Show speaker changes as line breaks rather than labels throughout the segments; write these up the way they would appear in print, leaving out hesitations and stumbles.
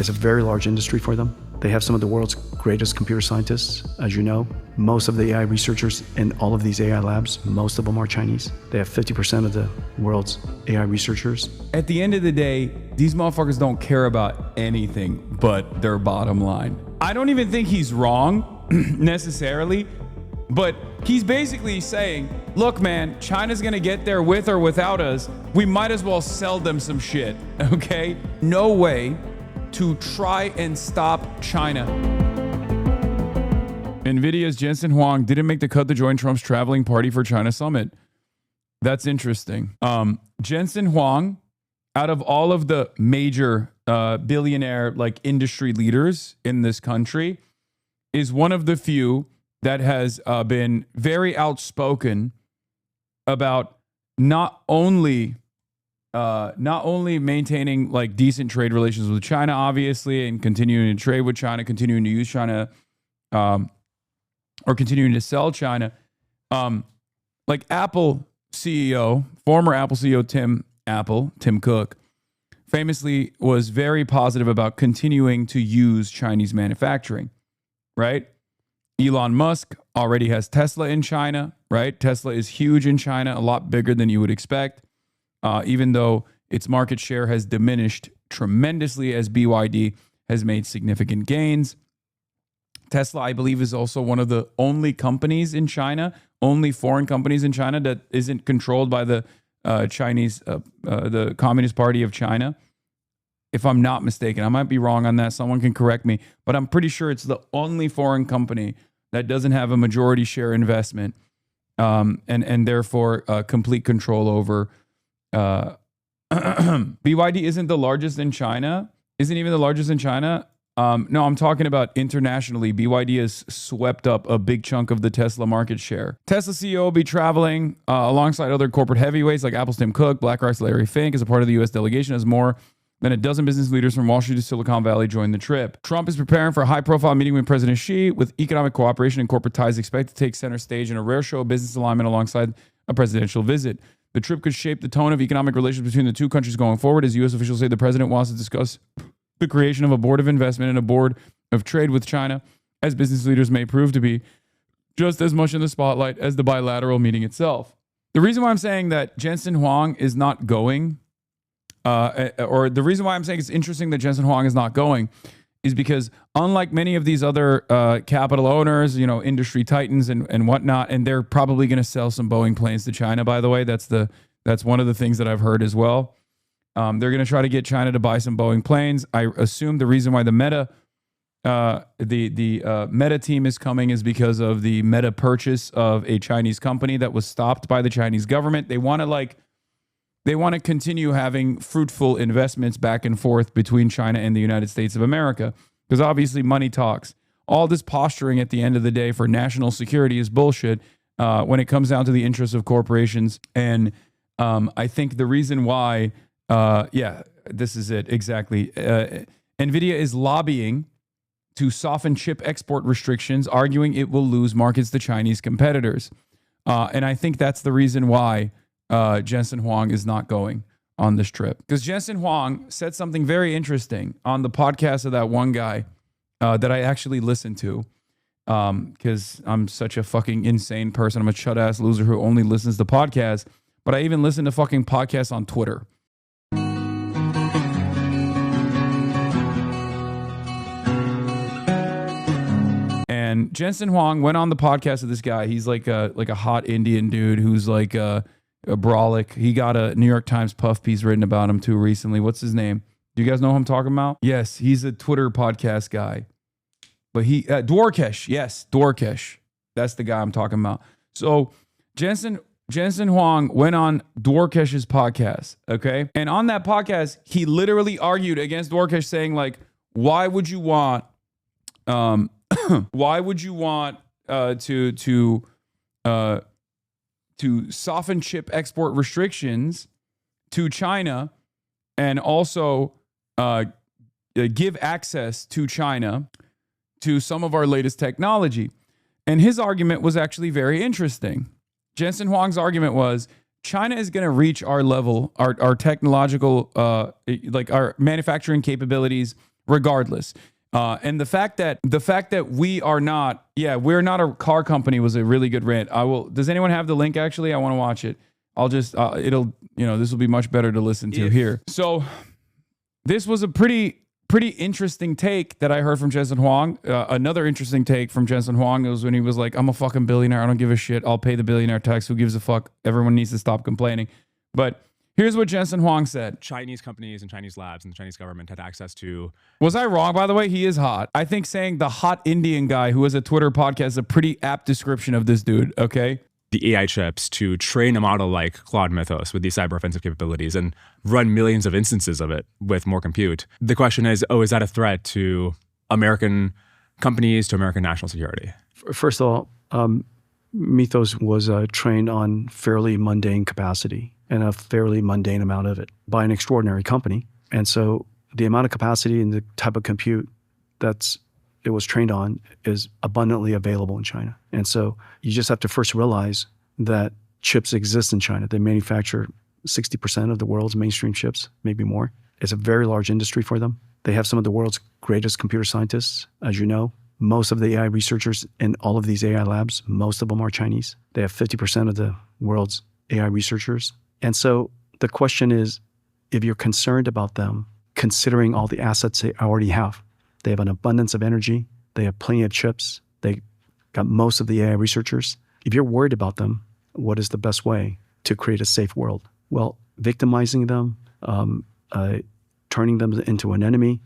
It's a very large industry for them. They have some of the world's greatest computer scientists, as you know. Most of the AI researchers in all of these AI labs, most of them are Chinese. They have 50% of the world's AI researchers.
At the end of the day, these motherfuckers don't care about anything but their bottom line. I don't even think he's wrong necessarily, but he's basically saying, look, man, China's gonna get there with or without us. We might as well sell them some shit, okay? No way to try and stop China. NVIDIA's Jensen Huang didn't make the cut to join Trump's traveling party for China summit. That's interesting. Jensen Huang, out of all of the major billionaire like industry leaders in this country, is one of the few that has been very outspoken about not only maintaining like decent trade relations with China, obviously, and continuing to trade with China, continuing to use China, or continuing to sell China. Like Apple CEO, former Apple CEO Tim Cook, famously was very positive about continuing to use Chinese manufacturing, right? Elon Musk already has Tesla in China, right? Tesla is huge in China, a lot bigger than you would expect. Even though its market share has diminished tremendously as BYD has made significant gains. Tesla, I believe, is also one of the only companies in China, only foreign companies in China that isn't controlled by the the Communist Party of China. If I'm not mistaken, I might be wrong on that. Someone can correct me, but I'm pretty sure it's the only foreign company that doesn't have a majority share investment and therefore complete control over. BYD isn't the largest in China. Isn't even the largest in China. No, I'm talking about internationally. BYD has swept up a big chunk of the Tesla market share. Tesla CEO will be traveling alongside other corporate heavyweights like Apple's Tim Cook, BlackRock's Larry Fink as a part of the U.S. delegation, as more than a dozen business leaders from Wall Street to Silicon Valley join the trip. Trump is preparing for a high-profile meeting with President Xi, with economic cooperation and corporate ties expected to take center stage in a rare show of business alignment alongside a presidential visit. The trip could shape the tone of economic relations between the two countries going forward, as U.S. officials say the president wants to discuss the creation of a board of investment and a board of trade with China, as business leaders may prove to be just as much in the spotlight as the bilateral meeting itself. The reason why I'm saying that Jensen Huang is not going, or the reason why I'm saying it's interesting that Jensen Huang is not going, is because unlike many of these other capital owners, you know, industry titans and whatnot, and they're probably going to sell some Boeing planes to China, by the way. That's one of the things that I've heard as well. They're going to try to get China to buy some Boeing planes. I assume the reason why the Meta team is coming is because of the Meta purchase of a Chinese company that was stopped by the Chinese government. They want to continue having fruitful investments back and forth between China and the United States of America, because obviously money talks. All this posturing at the end of the day for national security is bullshit when it comes down to the interests of corporations. And I think the reason why, this is it exactly. NVIDIA is lobbying to soften chip export restrictions, arguing it will lose markets to Chinese competitors. And I think that's the reason why Jensen Huang is not going on this trip. Because Jensen Huang said something very interesting on the podcast of that one guy that I actually listened to. Because I'm such a fucking insane person. I'm a chud-ass loser who only listens to podcasts. But I even listen to fucking podcasts on Twitter. And Jensen Huang went on the podcast of this guy. He's like a hot Indian dude who's like a brolic. He got a New York Times puff piece written about him too recently. What's his name? Do you guys know who I'm talking about? Yes, he's a Twitter podcast guy. But he Dwarkesh. Yes, Dwarkesh. That's the guy I'm talking about. So Jensen Huang went on Dwarkesh's podcast, okay? And on that podcast, he literally argued against Dwarkesh, saying like, why would you want to soften chip export restrictions to China and also give access to China to some of our latest technology? And his argument was actually very interesting. Jensen Huang's argument was China is going to reach our level, our technological, like our manufacturing capabilities regardless. And the fact that we're not a car company was a really good rant. Does anyone have the link? Actually, I want to watch it. I'll just, this will be much better to listen to here. So this was a pretty interesting take that I heard from Jensen Huang. Another interesting take from Jensen Huang was when he was like, I'm a fucking billionaire. I don't give a shit. I'll pay the billionaire tax. Who gives a fuck? Everyone needs to stop complaining. But here's what Jensen Huang said.
Chinese companies and Chinese labs and the Chinese government had access to...
Was I wrong, by the way? He is hot. I think saying the hot Indian guy who has a Twitter podcast is a pretty apt description of this dude, okay?
The AI chips to train a model like Claude Mythos with these cyber offensive capabilities and run millions of instances of it with more compute. The question is, is that a threat to American companies, to American national security?
First of all, Mythos was trained on fairly mundane capacity and a fairly mundane amount of it by an extraordinary company. And so the amount of capacity and the type of compute it was trained on is abundantly available in China. And so you just have to first realize that chips exist in China. They manufacture 60% of the world's mainstream chips, maybe more. It's a very large industry for them. They have some of the world's greatest computer scientists, as you know. Most of the AI researchers in all of these AI labs, most of them are Chinese. They have 50% of the world's AI researchers. And so the question is, if you're concerned about them, considering all the assets they already have, they have an abundance of energy. They have plenty of chips. They got most of the AI researchers. If you're worried about them, what is the best way to create a safe world? Well, victimizing them, turning them into an enemy,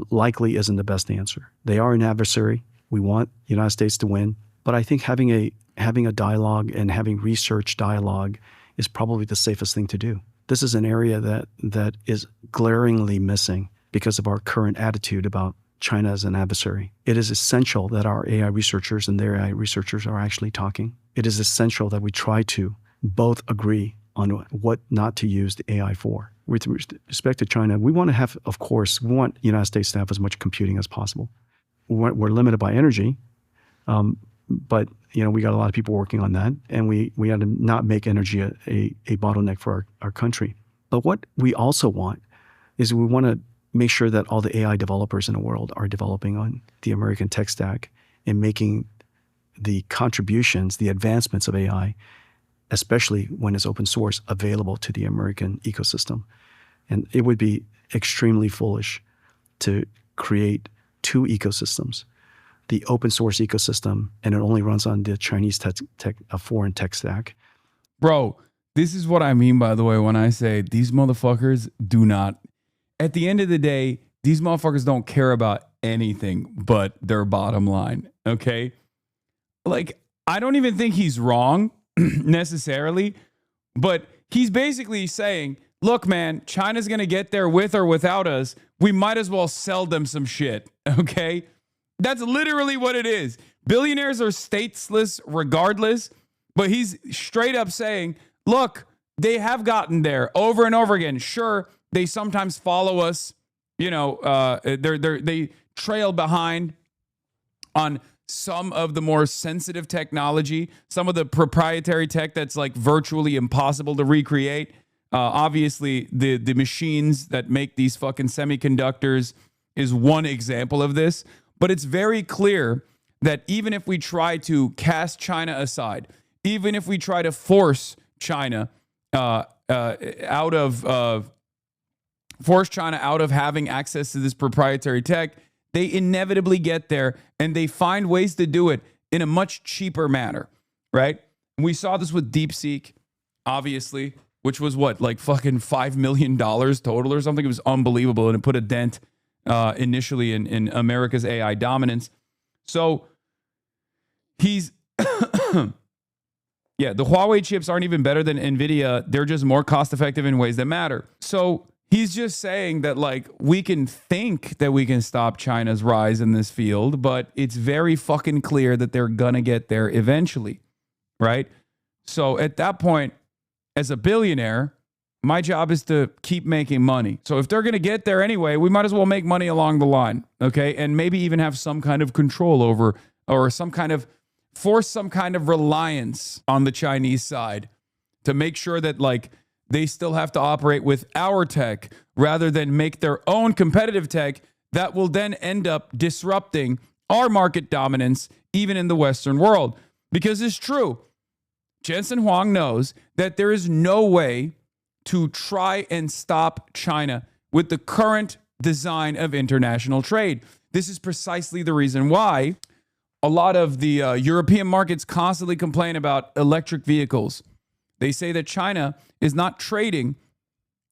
likely isn't the best answer. They are an adversary. We want the United States to win. But I think having a dialogue and having research dialogue is probably the safest thing to do. This is an area that is glaringly missing because of our current attitude about China as an adversary. It is essential that our AI researchers and their AI researchers are actually talking. It is essential that we try to both agree on what not to use the AI for. With respect to China, we want to have, of course, we want the United States to have as much computing as possible. We're limited by energy, but we got a lot of people working on that, and we had to not make energy a bottleneck for our country. But what we also want is we want to make sure that all the AI developers in the world are developing on the American tech stack and making the contributions, the advancements of AI, especially when it's open source, available to the American ecosystem. And it would be extremely foolish to create two ecosystems, the open source ecosystem, and it only runs on the Chinese foreign tech stack.
Bro, this is what I mean, by the way, when I say these motherfuckers do not. At the end of the day, these motherfuckers don't care about anything but their bottom line, okay? Like, I don't even think he's wrong necessarily, but he's basically saying, look, man, China's going to get there with or without us. We might as well sell them some shit, okay? That's literally what it is. Billionaires are stateless regardless, but he's straight up saying, look, they have gotten there over and over again. Sure, they sometimes follow us, they trail behind on some of the more sensitive technology, some of the proprietary tech that's like virtually impossible to recreate. Obviously, the machines that make these fucking semiconductors is one example of this. But it's very clear that even if we try to cast China aside, even if we try to force China out of having access to this proprietary tech, they inevitably get there, and they find ways to do it in a much cheaper manner, right? We saw this with DeepSeek, obviously, which was like fucking $5 million total or something. It was unbelievable, and it put a dent initially in America's AI dominance. So he's, the Huawei chips aren't even better than NVIDIA. They're just more cost effective in ways that matter. So he's just saying that, like, we can think that we can stop China's rise in this field, but it's very fucking clear that they're gonna get there eventually, right? So at that point, as a billionaire, my job is to keep making money. So if they're going to get there anyway, we might as well make money along the line, okay? And maybe even have some kind of control over, or force some kind of reliance on the Chinese side to make sure that, like, they still have to operate with our tech rather than make their own competitive tech that will then end up disrupting our market dominance even in the Western world. Because it's true, Jensen Huang knows that there is no way to try and stop China with the current design of international trade. This is precisely the reason why a lot of the European markets constantly complain about electric vehicles. They say that China is not trading,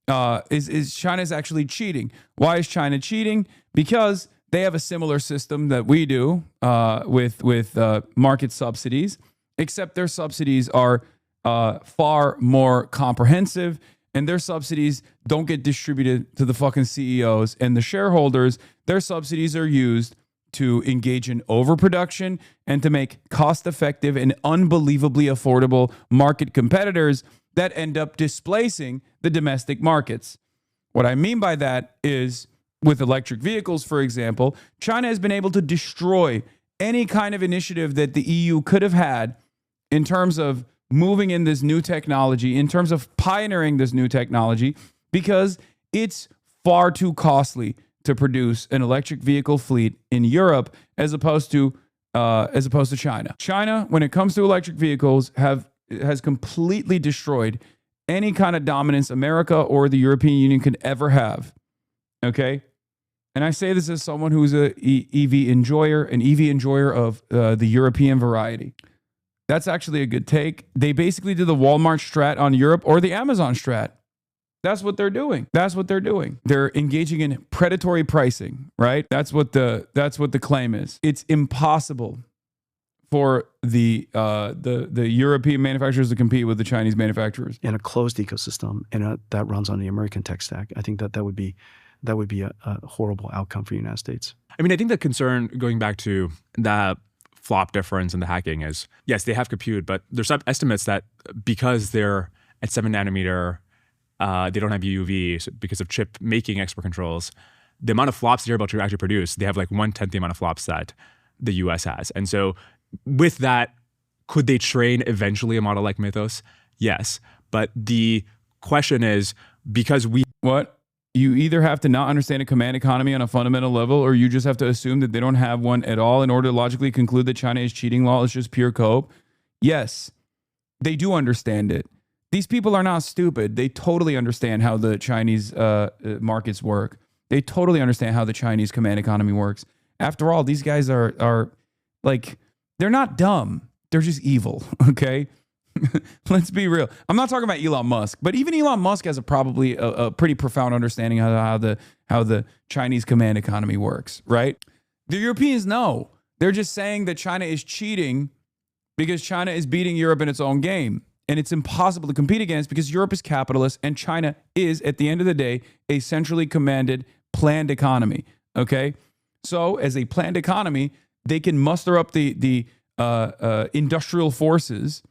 China is actually cheating. Why is China cheating? Because they have a similar system that we do with market subsidies, except their subsidies are far more comprehensive, and their subsidies don't get distributed to the fucking CEOs and the shareholders. Their subsidies are used to engage in overproduction and to make cost-effective and unbelievably affordable market competitors that end up displacing the domestic markets. What I mean by that is, with electric vehicles, for example, China has been able to destroy any kind of initiative that the EU could have had in terms of moving in this new technology, in terms of pioneering this new technology, because it's far too costly to produce an electric vehicle fleet in Europe as opposed to China. China, when it comes to electric vehicles, has completely destroyed any kind of dominance America or the European Union could ever have. Okay? And I say this as someone who's an EV enjoyer of the European variety. That's actually a good take. They basically do the Walmart strat on Europe or the Amazon strat. That's what they're doing. They're engaging in predatory pricing, right? That's what the claim is. It's impossible for the European manufacturers to compete with the Chinese manufacturers
in a closed ecosystem, and that runs on the American tech stack. I think that would be a horrible outcome for the United States.
I mean, I think the concern, going back to the flop difference in the hacking, is, yes, they have compute, but there's some estimates that because they're at 7 nanometer, they don't have EUV, so because of chip making export controls, the amount of flops they're able to actually produce, they have like 1/10 the amount of flops that the US has. And so with that, could they train eventually a model like Mythos? Yes. But the question is, because
you either have to not understand a command economy on a fundamental level, or you just have to assume that they don't have one at all in order to logically conclude that China is cheating law is just pure cope. Yes, they do understand it. These people are not stupid. They totally understand how the Chinese markets work. They totally understand how the Chinese command economy works. After all, these guys are like, they're not dumb. They're just evil, okay? Let's be real. I'm not talking about Elon Musk, but even Elon Musk has probably a pretty profound understanding of how the Chinese command economy works, right? The Europeans know. They're just saying that China is cheating because China is beating Europe in its own game. And it's impossible to compete against because Europe is capitalist and China is, at the end of the day, a centrally commanded, planned economy, okay? So as a planned economy, they can muster up the industrial forces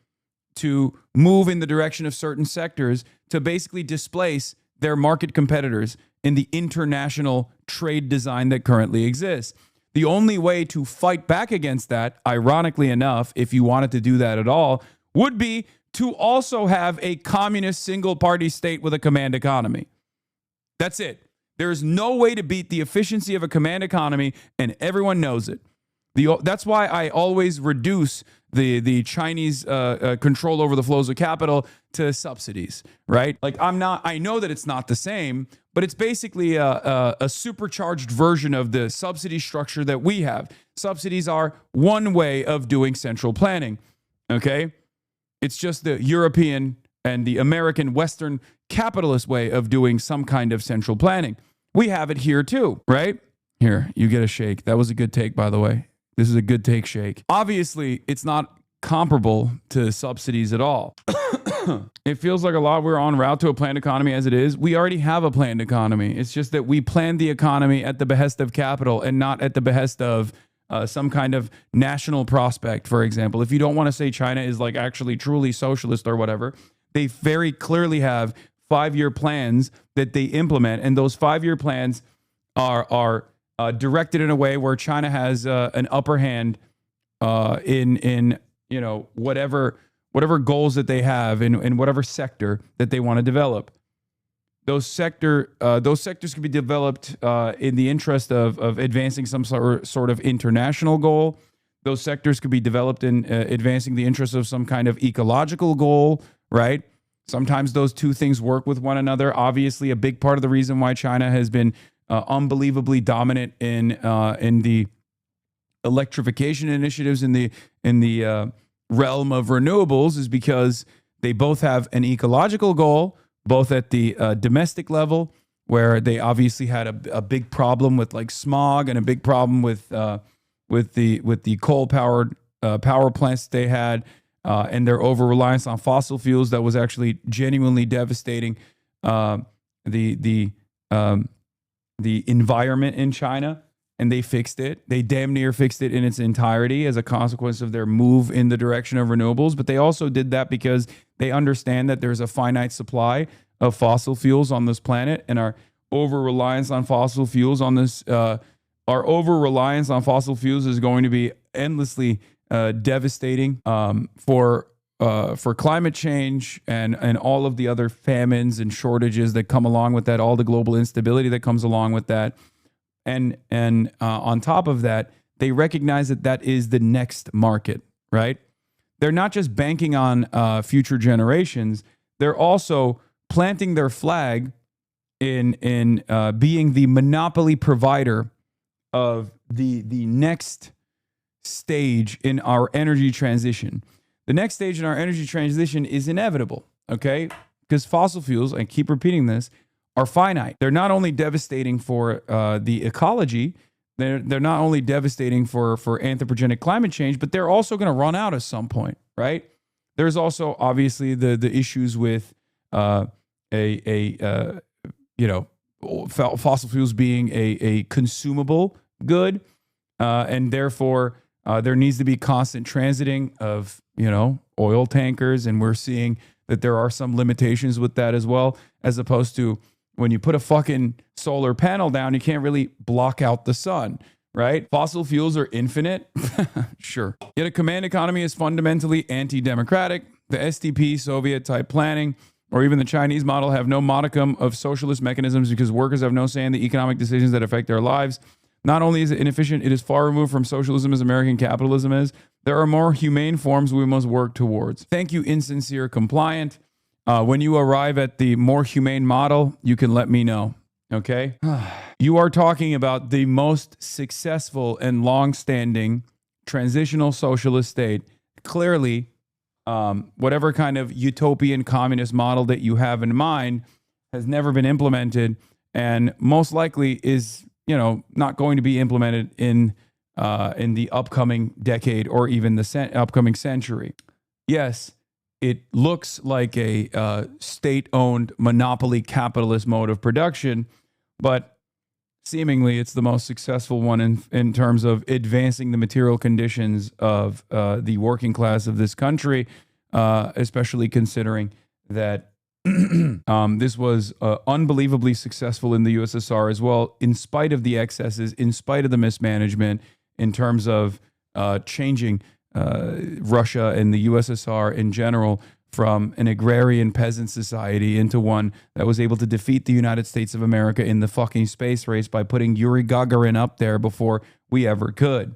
to move in the direction of certain sectors to basically displace their market competitors in the international trade design that currently exists. The only way to fight back against that, ironically enough, if you wanted to do that at all, would be to also have a communist single-party state with a command economy. That's it. There is no way to beat the efficiency of a command economy, and everyone knows it. That's why I always reduce the Chinese control over the flows of capital to subsidies, right? Like I know that it's not the same, but it's basically a supercharged version of the subsidy structure that we have. Subsidies are one way of doing central planning, okay? It's just the European and the American Western capitalist way of doing some kind of central planning. We have it here too, right? Here, you get a shake. That was a good take, by the way. This is a good take shake. Obviously, it's not comparable to subsidies at all. It feels like a lot we're en route to a planned economy as it is. We already have a planned economy. It's just that we planned the economy at the behest of capital and not at the behest of some kind of national prospect, for example. If you don't want to say China is like actually truly socialist or whatever, they very clearly have 5-year plans that they implement. And those 5-year plans are directed in a way where China has an upper hand in whatever goals that they have in whatever sector that they want to develop. those sectors could be developed in the interest of advancing some sort of international goal. Those sectors could be developed in advancing the interests of some kind of ecological goal, right? Sometimes those two things work with one another. Obviously, a big part of the reason why China has been unbelievably dominant in the electrification initiatives in the realm of renewables is because they both have an ecological goal, both at the domestic level, where they obviously had a big problem with like smog and a big problem with the coal-powered power plants they had, and their over-reliance on fossil fuels that was actually genuinely devastating the environment in China. And they fixed it. They damn near fixed it in its entirety as a consequence of their move in the direction of renewables. But they also did that because they understand that there's a finite supply of fossil fuels on this planet, and our over-reliance on fossil fuels on this is going to be endlessly devastating for climate change and all of the other famines and shortages that come along with that, all the global instability that comes along with that. And on top of that, they recognize that is the next market, right? They're not just banking on future generations. They're also planting their flag in being the monopoly provider of the next stage in our energy transition. The next stage in our energy transition is inevitable, okay? Because fossil fuels, I keep repeating this, are finite. They're not only devastating for the ecology, they're not only devastating for anthropogenic climate change, but they're also going to run out at some point, right? There's also obviously the issues with fossil fuels being a consumable good, and therefore there needs to be constant transiting of oil tankers, and we're seeing that there are some limitations with that as well, as opposed to when you put a fucking solar panel down, you can't really block out the sun, right? Fossil fuels are infinite. Sure. Yet a command economy is fundamentally anti-democratic. The STP, Soviet-type planning, or even the Chinese model have no modicum of socialist mechanisms because workers have no say in the economic decisions that affect their lives. Not only is it inefficient, it is far removed from socialism as American capitalism is. There are more humane forms we must work towards. Thank you, insincere compliant. When you arrive at the more humane model, you can let me know, okay? You are talking about the most successful and long-standing transitional socialist state. Clearly, whatever kind of utopian communist model that you have in mind has never been implemented, and most likely is, not going to be implemented in the upcoming decade or even the upcoming century. Yes, it looks like a state-owned monopoly capitalist mode of production, but seemingly it's the most successful one in terms of advancing the material conditions of the working class of this country, especially considering that this was unbelievably successful in the USSR as well, in spite of the excesses, in spite of the mismanagement, in terms of changing Russia and the USSR in general from an agrarian peasant society into one that was able to defeat the United States of America in the fucking space race by putting Yuri Gagarin up there before we ever could.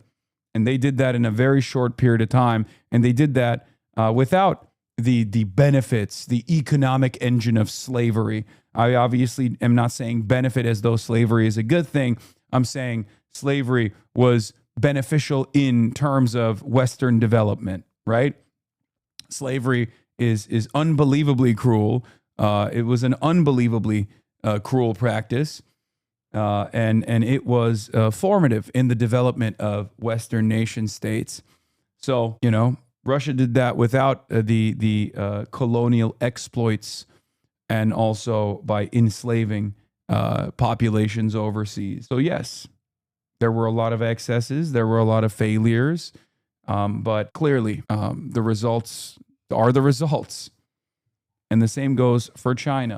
And they did that in a very short period of time. And they did that without the benefits, the economic engine of slavery. I obviously am not saying benefit as though slavery is a good thing. I'm saying slavery was beneficial in terms of Western development, right? Slavery is unbelievably cruel. It was an unbelievably cruel practice, and it was formative in the development of Western nation states. So, Russia did that without the colonial exploits, and also by enslaving populations overseas. So yes, there were a lot of excesses, there were a lot of failures, but clearly the results are the results. And the same goes for China.